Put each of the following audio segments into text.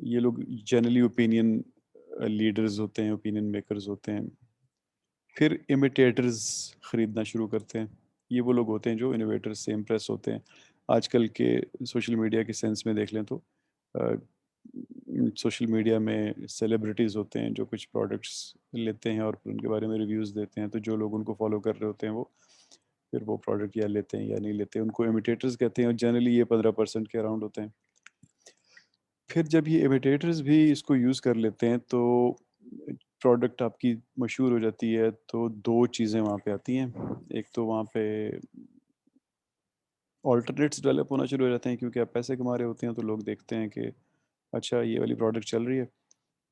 یہ لوگ generally opinion leaders ہوتے ہیں، اوپینین میکرز ہوتے ہیں. پھر امیٹیٹرز خریدنا شروع کرتے ہیں. یہ وہ لوگ ہوتے ہیں جو انویٹرز سے امپریس ہوتے ہیں. آج کل کے سوشل میڈیا کے سینس میں دیکھ لیں تو سوشل میڈیا میں سیلیبریٹیز ہوتے ہیں جو کچھ پروڈکٹس لیتے ہیں اور پھر ان کے بارے میں ریویوز دیتے ہیں. تو جو لوگ ان کو فالو کر رہے ہوتے ہیں وہ پھر وہ پروڈکٹ یا لیتے ہیں یا نہیں لیتے. ان کو امیٹیٹرز کہتے ہیں اور جنرلی یہ 15% کے اراؤنڈ ہوتے ہیں. پھر جب یہ امیٹیٹرز بھی اس کو یوز کر لیتے ہیں تو پروڈکٹ آپ کی مشہور ہو جاتی ہے. تو دو چیزیں وہاں پہ آتی ہیں. ایک تو وہاں پہ آلٹرنیٹس ڈیولپ ہونا شروع ہو جاتے ہیں کیونکہ آپ پیسے کما رہے ہوتے ہیں. تو لوگ دیکھتے ہیں کہ اچھا یہ والی پروڈکٹ چل رہی ہے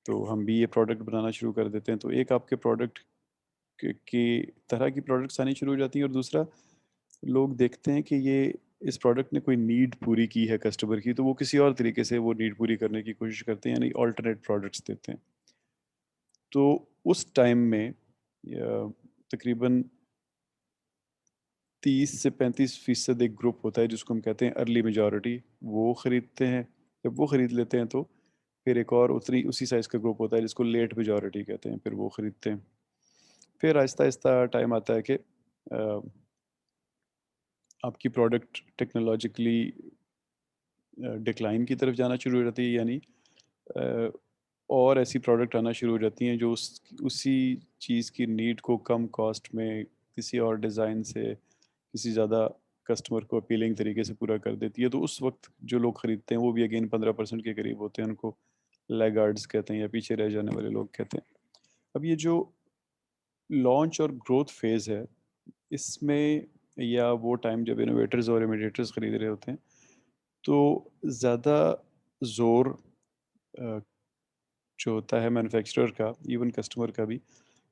تو ہم بھی یہ پروڈکٹ بنانا شروع کر دیتے ہیں. تو ایک آپ کے پروڈکٹ کی طرح کی پروڈکٹس آنی شروع ہو جاتی ہیں. اور دوسرا لوگ دیکھتے ہیں کہ یہ اس پروڈکٹ نے کوئی نیڈ پوری کی ہے کسٹمر کی, تو وہ کسی اور طریقے سے وہ نیڈ پوری کرنے کی کوشش کرتے ہیں, یعنی آلٹرنیٹ پروڈکٹس دیتے ہیں. تو اس ٹائم میں تقریباً 30 سے 35% ایک گروپ ہوتا ہے جس کو ہم کہتے ہیں ارلی میجورٹی, وہ خریدتے ہیں. جب وہ خرید لیتے ہیں تو پھر ایک اور اسی سائز کا گروپ ہوتا ہے جس کو لیٹ میجورٹی کہتے ہیں, پھر وہ خریدتے ہیں. پھر آہستہ آہستہ ٹائم آتا ہے کہ آپ کی پروڈکٹ ٹیکنالوجیکلی ڈکلائن کی طرف جانا شروع ہو جاتی ہے, یعنی اور ایسی پروڈکٹ آنا شروع ہو جاتی ہیں جو اسی چیز کی نیڈ کو کم کاسٹ میں کسی اور ڈیزائن سے کسی زیادہ کسٹمر کو اپیلنگ طریقے سے پورا کر دیتی ہے. تو اس وقت جو لوگ خریدتے ہیں وہ بھی اگین 15% کے قریب ہوتے ہیں. ان کو لیگارڈز کہتے ہیں یا پیچھے رہ جانے والے لوگ کہتے ہیں. اب یہ جو لانچ اور گروتھ فیز ہے اس میں یا وہ ٹائم جب انوویٹرز اور امیڈیٹرز خرید رہے ہوتے ہیں تو زیادہ زور جو ہوتا ہے مینوفیکچرر کا, ایون کسٹمر کا بھی,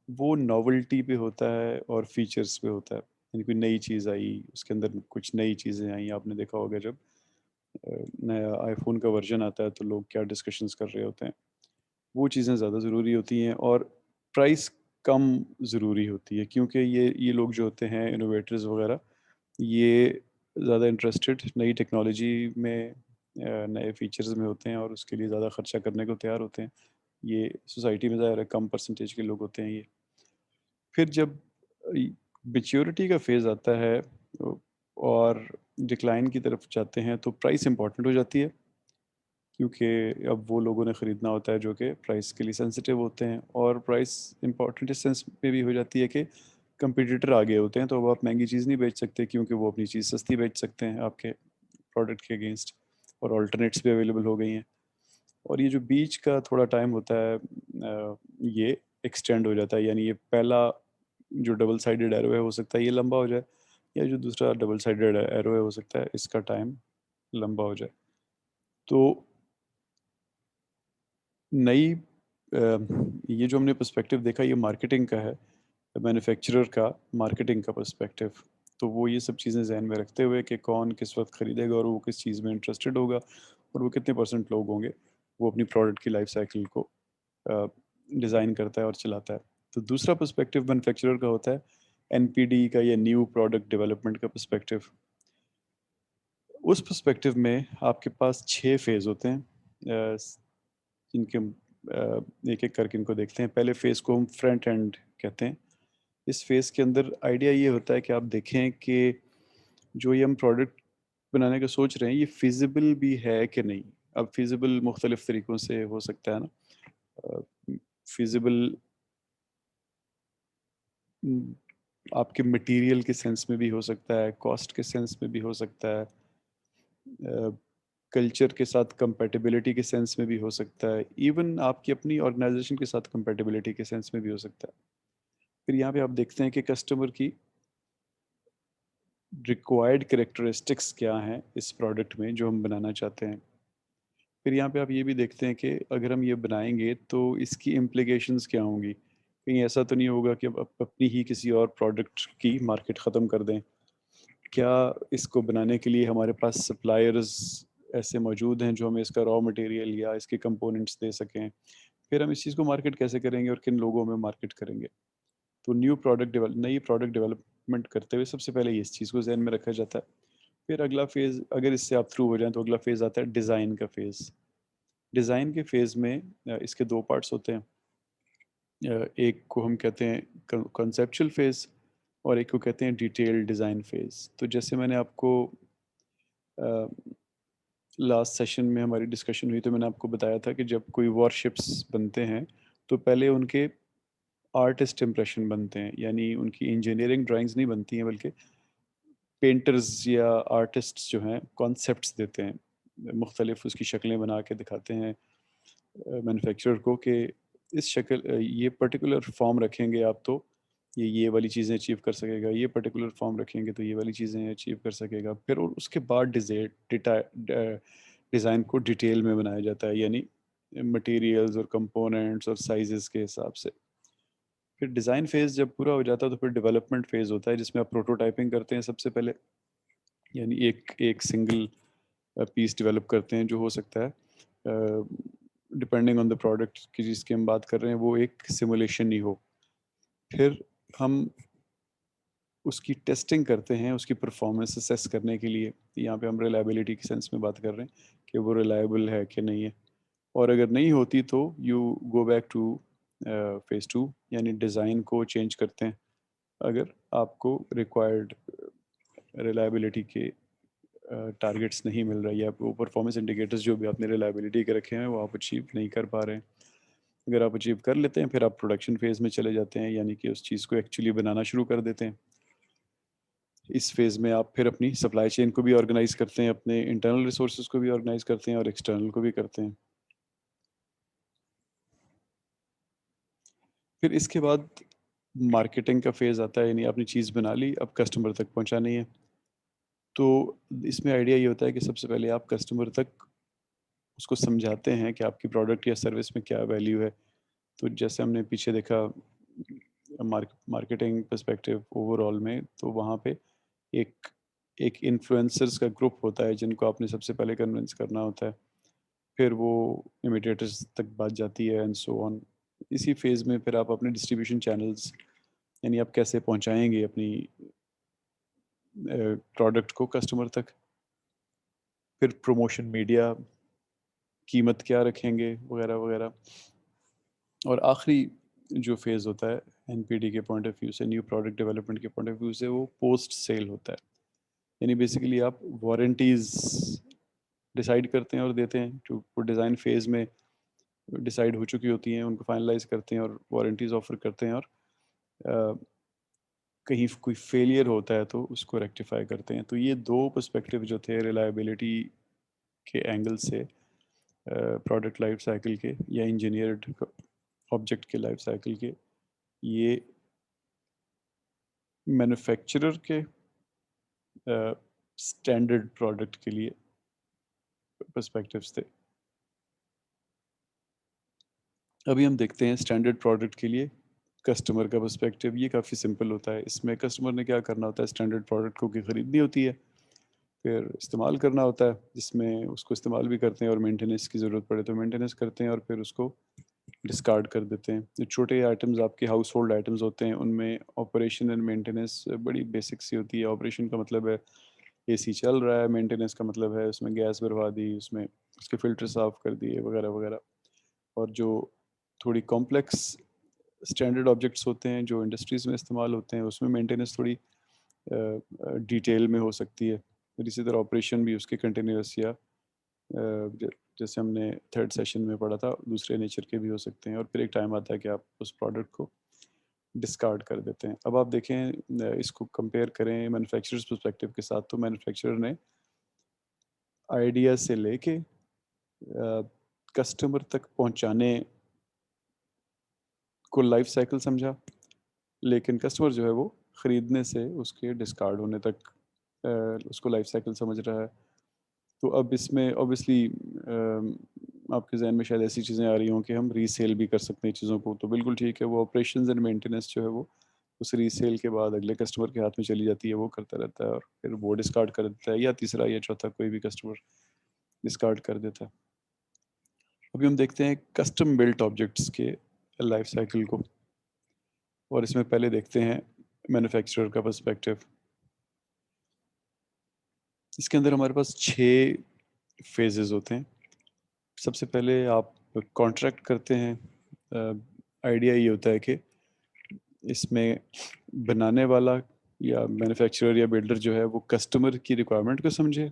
وہ ناولٹی پہ ہوتا ہے اور فیچرز پہ ہوتا ہے. یعنی کوئی نئی چیز آئی, اس کے اندر کچھ نئی چیزیں آئیں. آپ نے دیکھا ہوگا جب نیا آئی فون کا ورژن آتا ہے تو لوگ کیا ڈسکشنز کر رہے ہوتے ہیں. وہ چیزیں زیادہ ضروری ہوتی ہیں اور پرائس کم ضروری ہوتی ہے کیونکہ یہ لوگ جو ہوتے ہیں انوویٹرز وغیرہ, یہ زیادہ انٹرسٹڈ نئی ٹیکنالوجی میں نئے فیچرز میں ہوتے ہیں اور اس کے لیے زیادہ خرچہ کرنے کو تیار ہوتے ہیں. یہ سوسائٹی میں ظاہر ہے کم پرسنٹیج کے لوگ ہوتے ہیں یہ. پھر جب میچیورٹی کا فیز آتا ہے اور ڈکلائن کی طرف جاتے ہیں تو پرائس امپورٹنٹ ہو جاتی ہے کیونکہ اب وہ لوگوں نے خریدنا ہوتا ہے جو کہ پرائس کے لیے سینسٹیو ہوتے ہیں. اور پرائس امپورٹنٹ اس سینس میں بھی ہو جاتی ہے کہ کمپیٹیٹر آگے ہوتے ہیں تو اب آپ مہنگی چیز نہیں بیچ سکتے کیونکہ وہ اپنی چیز سستی بیچ سکتے ہیں آپ کے پروڈکٹ کے اگینسٹ, اور آلٹرنیٹس بھی اویلیبل ہو گئی ہیں. اور یہ جو بیچ کا تھوڑا ٹائم ہوتا ہے یہ ایکسٹینڈ ہو جاتا ہے, یعنی یہ پہلا جو ڈبل سائیڈڈ ایرو ہے ہو سکتا ہے یہ لمبا ہو جائے, یا جو دوسرا ڈبل سائیڈڈ ایرو ہے ہو سکتا ہے اس کا ٹائم لمبا ہو جائے. تو نئی یہ جو ہم نے پرسپیکٹیو دیکھا یہ مارکیٹنگ کا ہے, مینوفیکچرر کا مارکیٹنگ کا پرسپیکٹیو. تو وہ یہ سب چیزیں ذہن میں رکھتے ہوئے کہ کون کس وقت خریدے گا اور وہ کس چیز میں انٹرسٹڈ ہوگا اور وہ کتنے % لوگ ہوں گے, وہ اپنی پروڈکٹ کی لائف سائیکل کو ڈیزائن کرتا ہے اور چلاتا ہے. تو دوسرا پرسپیکٹیو مینوفیکچرر کا ہوتا ہے این پی ڈی کا یا نیو پروڈکٹ ڈیولپمنٹ کا پرسپیکٹیو. اس پرسپیکٹیو میں آپ کے پاس 6 فیز ہوتے ہیں جن کے ایک ایک کر کے ان کو دیکھتے ہیں. پہلے فیز کو ہم فرنٹ اینڈ کہتے ہیں. اس فیز کے اندر آئیڈیا یہ ہوتا ہے کہ آپ دیکھیں کہ جو یہ ہم پروڈکٹ بنانے کا سوچ رہے ہیں یہ فیزیبل بھی ہے کہ نہیں. اب فیزیبل مختلف طریقوں سے ہو سکتا ہے نا. فیزیبل آپ کے مٹیریل کے سینس میں بھی ہو سکتا ہے, کاسٹ کے سینس میں بھی ہو سکتا ہے, کلچر کے ساتھ کمپیٹیبلٹی کے سینس میں بھی ہو سکتا ہے, ایون آپ کی اپنی آرگنائزیشن کے ساتھ کمپیٹیبلٹی کے سینس میں بھی ہو سکتا ہے. پھر یہاں پہ آپ دیکھتے ہیں کہ کسٹمر کی ریکوائرڈ کریکٹرسٹکس کیا ہیں اس پروڈکٹ میں جو ہم بنانا چاہتے ہیں. پھر یہاں پہ آپ یہ بھی دیکھتے ہیں کہ اگر ہم یہ بنائیں گے تو اس کی امپلیکیشنز کیا ہوں گی. کہیں ایسا تو نہیں ہوگا کہ اب اپنی ہی کسی اور پروڈکٹ کی مارکیٹ ختم کر دیں. کیا اس کو بنانے کے لیے ہمارے پاس سپلائرز ایسے موجود ہیں جو ہمیں اس کا را مٹیریل یا اس کے کمپوننٹس دے سکیں. پھر ہم اس چیز کو مارکیٹ کیسے کریں گے اور کن لوگوں میں مارکیٹ کریں گے. تو نئی پروڈکٹ ڈیولپمنٹ کرتے ہوئے سب سے پہلے اس چیز کو ذہن میں رکھا جاتا ہے. پھر اگلا فیز اگر اس سے آپ تھرو ہو جائیں تو اگلا فیز آتا ہے ڈیزائن کا فیز. ڈیزائن کے فیز میں اس کے 2 پارٹس ہوتے ہیں. ایک کو ہم کہتے ہیں کنسیپچل فیز اور ایک کو کہتے ہیں ڈیٹیل ڈیزائن فیز. تو جیسے میں نے آپ کو لاسٹ سیشن میں ہماری ڈسکشن ہوئی تو میں نے آپ کو بتایا تھا کہ جب کوئی وار شپس بنتے ہیں تو پہلے ان کے آرٹسٹ امپریشن بنتے ہیں، یعنی ان کی انجینئرنگ ڈرائنگز نہیں بنتی ہیں بلکہ پینٹرز یا آرٹسٹس جو ہیں کانسیپٹس دیتے ہیں، مختلف اس کی شکلیں بنا کے دکھاتے ہیں مینوفیکچرر کو کہ اس شکل یہ پرٹیکولر فارم رکھیں گے آپ تو یہ والی چیزیں اچیو کر سکے گا، یہ پرٹیکولر فارم رکھیں گے تو یہ والی چیزیں اچیو کر سکے گا. پھر اس کے بعد ڈیزائن کو ڈیٹیل میں بنایا جاتا ہے، یعنی مٹیریلز اور کمپوننٹس اور سائزز کے حساب سے. پھر ڈیزائن فیز جب پورا ہو جاتا ہے تو پھر ڈیولپمنٹ فیز ہوتا ہے جس میں آپ پروٹوٹائپنگ کرتے ہیں سب سے پہلے، یعنی ایک سنگل پیس ڈیولپ کرتے ہیں جو ہو سکتا ہے ڈپینڈنگ آن دا پروڈکٹ کی جس کی ہم بات کر رہے ہیں وہ ایک سیمولیشن ہی ہو. پھر ہم اس کی ٹیسٹنگ کرتے ہیں اس کی پرفارمنس اسیس کرنے کے لیے. یہاں پہ ہم ریلائبلٹی کی سینس میں بات کر رہے ہیں کہ وہ ریلائبل ہے کہ نہیں ہے، اور اگر نہیں ہوتی تو you go back to phase 2، یعنی ڈیزائن کو چینج کرتے ہیں اگر آپ کو ریکوائرڈ ریلائبلٹی کے ٹارگیٹس نہیں مل رہا یا وہ پرفارمنس انڈیکیٹرز جو بھی آپ نے ریلائبلٹی کے رکھے ہیں وہ آپ اچیو نہیں کر پا رہے ہیں. اگر آپ اچیو کر لیتے ہیں پھر آپ پروڈکشن فیز میں چلے جاتے ہیں، یعنی کہ اس چیز کو ایکچولی بنانا شروع کر دیتے ہیں. اس فیز میں آپ پھر اپنی سپلائی چین کو بھی آرگنائز کرتے ہیں، اپنے انٹرنل ریسورسز کو بھی آرگنائز کرتے ہیں اور ایکسٹرنل کو بھی کرتے ہیں. پھر اس کے بعد مارکیٹنگ کا فیز آتا ہے، یعنی آپ نے چیز بنا لی اب کسٹمر تک پہنچانی ہے. تو اس میں آئیڈیا یہ ہوتا ہے کہ سب سے پہلے آپ کسٹمر تک اس کو سمجھاتے ہیں کہ آپ کی پروڈکٹ یا سروس میں کیا ویلیو ہے. تو جیسے ہم نے پیچھے دیکھا مارکیٹنگ پرسپیکٹیو اوور آل میں، تو وہاں پہ ایک ایک انفلوئنسرز کا گروپ ہوتا ہے جن کو آپ نے سب سے پہلے کنونس کرنا ہوتا ہے، پھر وہ امیڈیٹرز تک بات جاتی ہے اینڈ سو آن. اسی فیز میں پھر آپ اپنے ڈسٹریبیوشن چینلز، یعنی آپ کیسے پہنچائیں گے اپنی پروڈکٹ کو کسٹمر تک، پھر پروموشن میڈیا، قیمت کیا رکھیں گے وغیرہ وغیرہ. اور آخری جو فیز ہوتا ہے این پی ڈی کے پوائنٹ آف ویو سے، نیو پروڈکٹ ڈیولپمنٹ کے پوائنٹ آف ویو سے، وہ پوسٹ سیل ہوتا ہے. یعنی بیسیکلی آپ وارنٹیز ڈیسائیڈ کرتے ہیں اور دیتے ہیں جو ڈیزائن فیز میں ڈیسائیڈ ہو چکی ہوتی ہیں ان کو فائنلائز کرتے ہیں اور وارنٹیز آفر کرتے ہیں، اور کہیں کوئی فیلئر ہوتا ہے تو اس کو ریکٹیفائی کرتے ہیں. تو یہ 2 پرسپیکٹیو جو تھے ریلائبلٹی کے اینگل سے پروڈکٹ لائف سائیکل کے یا انجینئرڈ آبجیکٹ کے لائف سائیکل کے، یہ مینوفیکچرر کے اسٹینڈرڈ پروڈکٹ کے لیے پرسپیکٹیوز تھے. ابھی ہم دیکھتے ہیں اسٹینڈرڈ پروڈکٹ کے لیے کسٹمر کا پرسپیکٹیو. یہ کافی سمپل ہوتا ہے. اس میں کسٹمر نے کیا کرنا ہوتا ہے، اسٹینڈرڈ پروڈکٹ کو خریدنی ہوتی ہے، پھر استعمال کرنا ہوتا ہے جس میں اس کو استعمال بھی کرتے ہیں اور مینٹیننس کی ضرورت پڑے تو مینٹیننس کرتے ہیں اور پھر اس کو ڈسکارڈ کر دیتے ہیں. جو چھوٹے آئٹمز آپ کے ہاؤس ہولڈ آئٹمز ہوتے ہیں ان میں آپریشن اینڈ مینٹیننس بڑی بیسک سی ہوتی ہے. آپریشن کا مطلب ہے اے سی چل رہا ہے، مینٹیننس کا مطلب ہے اس میں گیس بھروا دی، اس میں اس کے فلٹر صاف کر دیے وغیرہ وغیرہ. اور جو تھوڑی کمپلیکس اسٹینڈرڈ آبجیکٹس ہوتے ہیں جو انڈسٹریز میں استعمال ہوتے ہیں اس میں مینٹیننس تھوڑی ڈیٹیل میں ہو سکتی ہے. پھر اسی طرح آپریشن بھی اس کے کنٹینیوس یا جیسے ہم نے تھرڈ سیشن میں پڑھا تھا دوسرے نیچر کے بھی ہو سکتے ہیں. اور پھر ایک ٹائم آتا ہے کہ آپ اس پروڈکٹ کو ڈسکارڈ کر دیتے ہیں. اب آپ دیکھیں اس کو کمپیئر کریں مینوفیکچررز پرسپیکٹیو کے ساتھ، تو مینوفیکچرر نے آئیڈیا سے لے کے کسٹمر تک پہنچانے کو لائف سائیکل سمجھا، لیکن کسٹمر جو ہے وہ خریدنے سے اس کے ڈسکارڈ ہونے تک اس کو لائف سائیکل سمجھ رہا ہے. تو اب اس میں اوبیسلی آپ کے ذہن میں شاید ایسی چیزیں آ رہی ہوں کہ ہم ری سیل بھی کر سکتے ہیں چیزوں کو. تو بالکل ٹھیک ہے، وہ آپریشنز اینڈ مینٹیننس جو ہے وہ اس ری سیل کے بعد اگلے کسٹمر کے ہاتھ میں چلی جاتی ہے، وہ کرتا رہتا ہے اور پھر وہ ڈسکارڈ کر دیتا ہے، یا تیسرا یا چوتھا کوئی بھی کسٹمر ڈسکارڈ کر دیتا ہے. ابھی ہم دیکھتے ہیں کسٹم بلٹ آبجیکٹس کے لائف سائیکل کو، اور اس میں پہلے دیکھتے ہیں مینوفیکچرر کا پرسپیکٹیو. اس کے اندر ہمارے پاس 6 فیزز ہوتے ہیں. سب سے پہلے آپ کانٹریکٹ کرتے ہیں. آئیڈیا یہ ہوتا ہے کہ اس میں بنانے والا یا مینوفیکچرر یا بلڈر جو ہے وہ کسٹمر کی ریکوائرمنٹ کو سمجھے,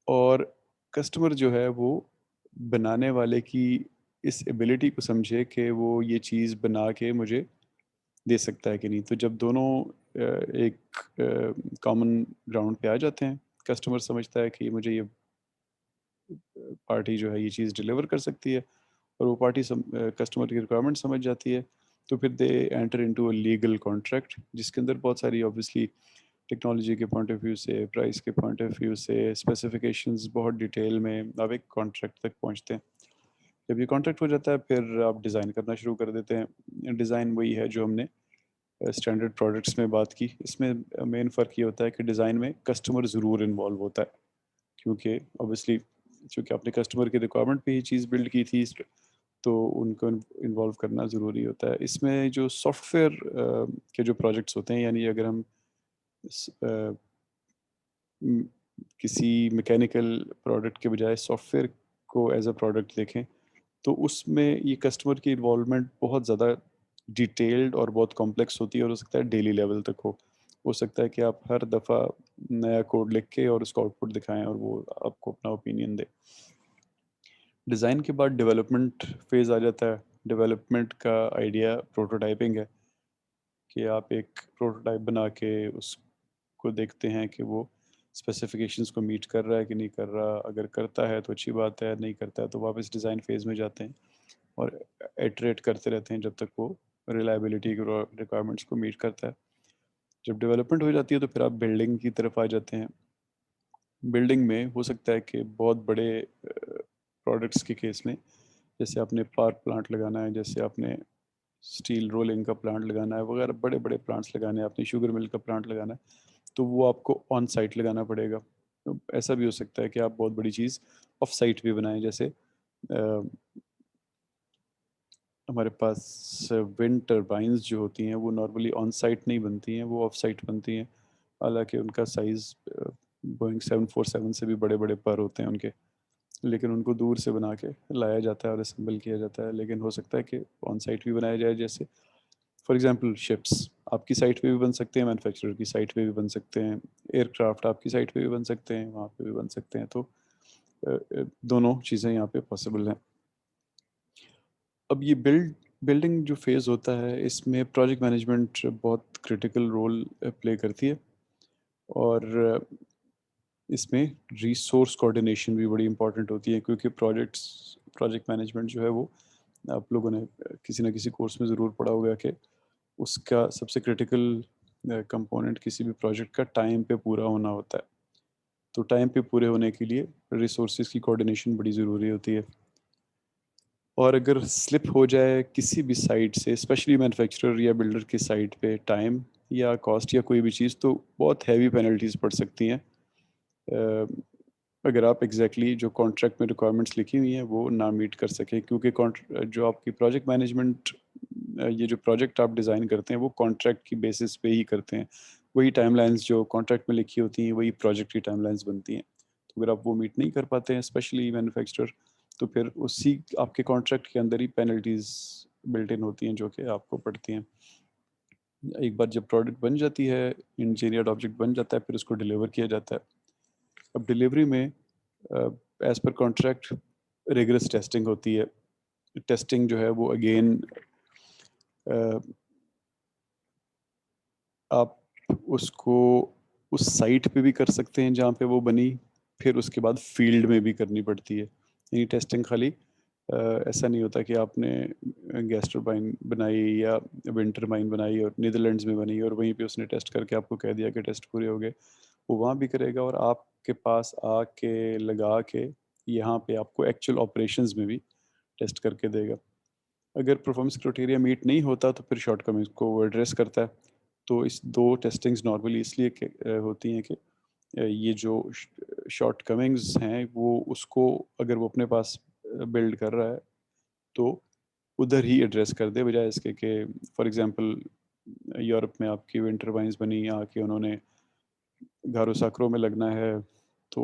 اور کسٹمر جو ہے وہ بنانے والے کی اس ایبلٹی کو سمجھے کہ وہ یہ چیز بنا کے مجھے دے سکتا ہے کہ نہیں. تو جب دونوں ایک کامن گراؤنڈ پہ آ جاتے ہیں, کسٹمر سمجھتا ہے کہ مجھے یہ پارٹی جو ہے یہ چیز ڈلیور کر سکتی ہے, اور وہ پارٹی کسٹمر کی ریکوائرمنٹ سمجھ جاتی ہے, تو پھر they enter into a legal contract جس کے اندر بہت ساری اوبویسلی ٹیکنالوجی کے پوائنٹ آف ویو سے, پرائس کے پوائنٹ آف ویو سے, اسپیسیفکیشنز بہت ڈیٹیل میں آپ ایک کانٹریکٹ تک پہنچتے ہیں. جب یہ کانٹریکٹ ہو جاتا ہے پھر آپ ڈیزائن کرنا شروع کر دیتے ہیں. ڈیزائن وہی ہے جو ہم نے اسٹینڈرڈ پروڈکٹس میں بات کی. اس میں مین فرق یہ ہوتا ہے کہ ڈیزائن میں کسٹمر ضرور انوالو ہوتا ہے, کیونکہ اوبویسلی چونکہ آپ نے کسٹمر کی ریکوائرمنٹ پہ ہی چیز بلڈ کی تھی تو ان کو انوالو کرنا ضروری ہوتا ہے. اس میں جو سافٹ ویئر کے جو پروجیکٹس ہوتے ہیں, یعنی اگر ہم کسی میکینیکل پروڈکٹ کے بجائے سافٹ ویئر کو ایز اے پروڈکٹ دیکھیں, تو اس میں یہ کسٹمر کی انوالومنٹ بہت زیادہ ڈیٹیلڈ اور بہت کمپلیکس ہوتی ہے, اور ہو سکتا ہے ڈیلی لیول تک ہو سکتا ہے کہ آپ ہر دفعہ نیا کوڈ لکھ کے اور اس کو آؤٹ پٹ دکھائیں اور وہ آپ کو اپنا اوپینین دے. ڈیزائن کے بعد ڈیولپمنٹ فیز آ جاتا ہے. ڈیولپمنٹ کا آئیڈیا پروٹوٹائپنگ ہے, کہ آپ ایک پروٹوٹائپ بنا کے اس کو دیکھتے ہیں کہ وہ اسپیسیفکیشنز کو میٹ کر رہا ہے کہ نہیں کر رہا. اگر کرتا ہے تو اچھی بات ہے, نہیں کرتا ہے تو واپس ڈیزائن فیز میں جاتے ہیں اور ایٹریٹ کرتے رہتے ہیں جب تک وہ ریلائبلٹی کی ریکوائرمنٹس کو میٹ کرتا ہے. جب ڈیولپمنٹ ہو جاتی ہے تو پھر آپ بلڈنگ کی طرف آ جاتے ہیں. بلڈنگ میں ہو سکتا ہے کہ بہت بڑے پروڈکٹس کے کیس میں, جیسے آپ نے پاور پلانٹ لگانا ہے, جیسے آپ نے اسٹیل رولنگ کا پلانٹ لگانا ہے وغیرہ, بڑے بڑے پلانٹس لگانے ہیں, آپ نے شوگر مل کا پلانٹ لگانا ہے, تو وہ آپ کو آن سائٹ لگانا پڑے گا. ایسا بھی ہو سکتا ہے کہ آپ بہت بڑی چیز آف سائٹ بھی بنائیں, جیسے ہمارے پاس ونڈ ٹربائنز جو ہوتی ہیں وہ نارملی آن سائٹ نہیں بنتی ہیں, وہ آف سائٹ بنتی ہیں. حالانکہ ان کا سائز بوئنگ 747 سے بھی بڑے بڑے پر ہوتے ہیں ان کے, لیکن ان کو دور سے بنا کے لایا جاتا ہے اور اسمبل کیا جاتا ہے. لیکن ہو سکتا ہے کہ آن سائٹ بھی بنایا جائے, جیسے فار ایگزامپل شپس آپ کی سائٹ پہ بھی بن سکتے ہیں, مینوفیکچرر کی سائٹ پہ بھی بن سکتے ہیں, ایئر کرافٹ آپ کی سائٹ پہ بھی بن سکتے ہیں, وہاں پہ بھی بن سکتے ہیں. تو دونوں چیزیں یہاں پہ پاسبل ہیں. اب یہ بلڈنگ جو فیز ہوتا ہے اس میں پروجیکٹ مینجمنٹ بہت کریٹیکل رول پلے کرتی ہے, اور اس میں ریسورس کوآرڈینیشن بھی بڑی امپورٹنٹ ہوتی ہے, کیونکہ پروجیکٹ مینجمنٹ جو ہے وہ آپ لوگوں نے کسی نہ کسی کورس میں ضرور پڑھا ہوگا کہ اس کا سب سے کریٹیکل کمپوننٹ کسی بھی پروجیکٹ کا ٹائم پہ پورا ہونا ہوتا ہے. تو ٹائم پہ پورے ہونے کے لیے ریسورسز کی کوآرڈینیشن بڑی ضروری ہوتی ہے. اور اگر سلپ ہو جائے کسی بھی سائٹ سے, اسپیشلی مینوفیکچرر یا بلڈر کی سائٹ پہ ٹائم یا کاسٹ یا کوئی بھی چیز, تو بہت ہیوی پینلٹیز پڑ سکتی ہیں اگر آپ ایگزیکٹلی جو کانٹریکٹ میں ریکوائرمنٹس لکھی ہوئی ہیں وہ نہ میٹ کر سکیں. کیونکہ جو آپ کی پروجیکٹ مینجمنٹ, یہ جو پروجیکٹ آپ ڈیزائن کرتے ہیں وہ کانٹریکٹ کی بیسس پہ ہی کرتے ہیں. وہی ٹائم لائنز جو کانٹریکٹ میں لکھی ہوتی ہیں وہی پروجیکٹ کی ٹائم لائنز بنتی ہیں. تو اگر آپ وہ میٹ نہیں کر پاتے ہیں اسپیشلی مینوفیکچرر, تو پھر اسی آپ کے کانٹریکٹ کے اندر ہی پینلٹیز بلٹ ان ہوتی ہیں جو کہ آپ کو پڑتی ہیں. ایک بار جب پروڈکٹ بن جاتی ہے, انجینئرڈ آبجیکٹ بن جاتا ہے, پھر اس کو ڈیلیور کیا جاتا ہے. اب ڈیلیوری میں as per contract regress testing ہوتی ہے. ٹیسٹنگ جو ہے وہ اگین آپ اس کو اس سائٹ پہ بھی کر سکتے ہیں جہاں پہ وہ بنی, پھر اس کے بعد فیلڈ میں بھی کرنی پڑتی ہے. یعنی ٹیسٹنگ خالی ایسا نہیں ہوتا کہ آپ نے گیس ٹربائن بنائی یا ونڈ ٹربائن بنائی اور نیدرلینڈز میں بنی اور وہیں پہ اس نے ٹیسٹ کر کے آپ کو کہہ دیا کہ ٹیسٹ پورے ہو گئے. وہ وہاں بھی کرے گا اور آپ کے پاس آ کے لگا کے یہاں پہ آپ کو ایکچوئل آپریشنز میں بھی ٹیسٹ کر کے دے گا. اگر پرفارمنس کرائٹیریا میٹ نہیں ہوتا تو پھر شارٹ کمنگز کو وہ ایڈریس کرتا ہے. تو اس دو ٹیسٹنگز نارملی اس لیے ہوتی ہیں کہ یہ جو شارٹ کمنگز ہیں وہ اس کو اگر وہ اپنے پاس بلڈ کر رہا ہے تو ادھر ہی ایڈریس کر دے, بجائے اس کے کہ فار ایگزامپل یورپ میں آپ کی ونڈ ٹربائنز بنی, آ کے انہوں نے گھارو ساکروں میں لگنا ہے, تو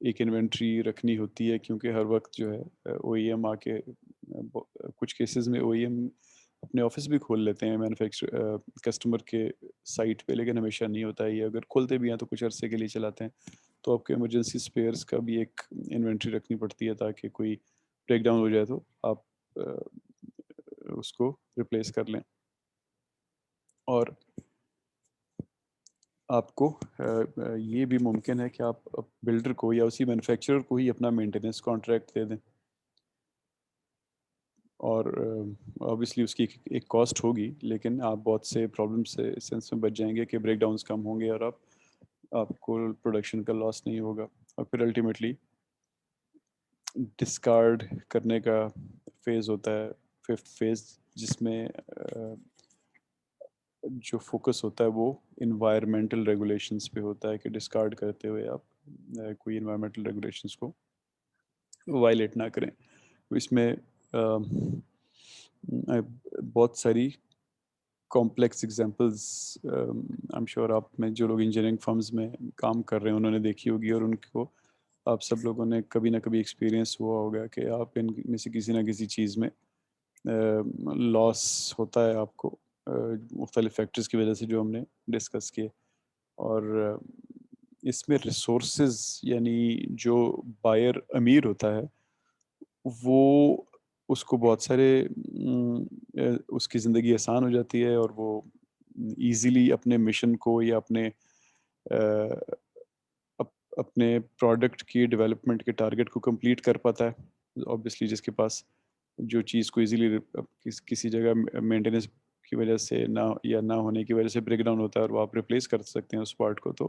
ایک انوینٹری رکھنی ہوتی ہے، کیونکہ ہر وقت جو ہے او ای ایم آ کے کچھ کیسز میں او ای ایم اپنے آفس بھی کھول لیتے ہیں مینوفیکچر کسٹمر کے سائٹ پہ، لیکن ہمیشہ نہیں ہوتا ہے یہ، اگر کھولتے بھی ہیں تو کچھ عرصے کے لیے چلاتے ہیں. تو آپ کو ایمرجنسی اسپیئرس کا بھی ایک انوینٹری رکھنی پڑتی ہے، تاکہ کوئی بریک ڈاؤن ہو جائے تو آپ اس کو ریپلیس کر لیں. اور آپ کو یہ بھی ممکن ہے کہ آپ بلڈر کو یا اسی مینوفیکچرر کو ہی اپنا مینٹیننس کانٹریکٹ دے دیں، اور آبویسلی اس کی ایک کاسٹ ہوگی، لیکن آپ بہت سے پرابلم سے سینس میں بچ جائیں گے کہ بریک ڈاؤنس کم ہوں گے اور آپ کو پروڈکشن کا لاس نہیں ہوگا. اور پھر الٹیمیٹلی ڈسکارڈ کرنے کا فیز ہوتا ہے، ففتھ فیز، جس میں جو فوکس ہوتا ہے وہ انوائرمنٹل ریگولیشنس پہ ہوتا ہے، کہ ڈسکارڈ کرتے ہوئے آپ کوئی انوائرمنٹل ریگولیشنس کو وائلیٹ نہ کریں. اس میں بہت ساری کمپلیکس ایگزامپلز ایم شیور آپ میں جو لوگ انجینئرنگ فرمز میں کام کر رہے ہیں انہوں نے دیکھی ہوگی، اور ان کو آپ سب لوگوں نے کبھی نہ کبھی ایکسپیرینس ہوا ہوگا کہ آپ ان میں سے کسی نہ کسی چیز میں لاس ہوتا ہے آپ کو، مختلف فیکٹرز کی وجہ سے جو ہم نے ڈسکس کیے. اور اس میں ریسورسز، یعنی جو بائر امیر ہوتا ہے وہ اس کو بہت سارے اس کی زندگی آسان ہو جاتی ہے، اور وہ ایزیلی اپنے مشن کو یا اپنے پروڈکٹ کی ڈیولپمنٹ کے ٹارگٹ کو کمپلیٹ کر پاتا ہے. آبویسلی جس کے پاس جو چیز کو ایزیلی کسی جگہ مینٹیننس کی وجہ سے نہ ہونے کی وجہ سے بریک ڈاؤن ہوتا ہے اور وہ آپ ریپلیس کر سکتے ہیں اس پارٹ کو، تو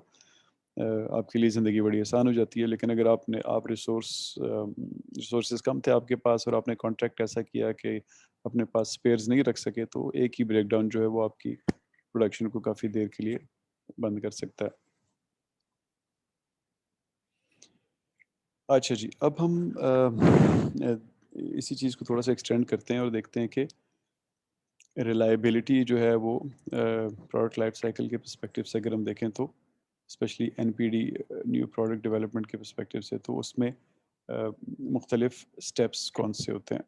آپ کے لیے زندگی بڑی آسان ہو جاتی ہے. لیکن اگر آپ ریسورسز کم تھے آپ کے پاس، اور آپ نے کانٹریکٹ ایسا کیا کہ اپنے پاس اسپیئرز نہیں رکھ سکے، تو ایک ہی بریک ڈاؤن جو ہے وہ آپ کی پروڈکشن کو کافی دیر کے لیے بند کر سکتا ہے. اچھا جی، اب ہم اسی چیز کو تھوڑا سا ایکسٹینڈ کرتے ہیں اور دیکھتے ہیں کہ ریلائبلٹی جو ہے وہ پروڈکٹ لائف سائیکل کے پرسپیکٹیو سے اگر ہم دیکھیں تو، specially N P D new product development کے پرسپیکٹیو سے، تو اس میں مختلف سٹیپس کون سے ہوتے ہیں.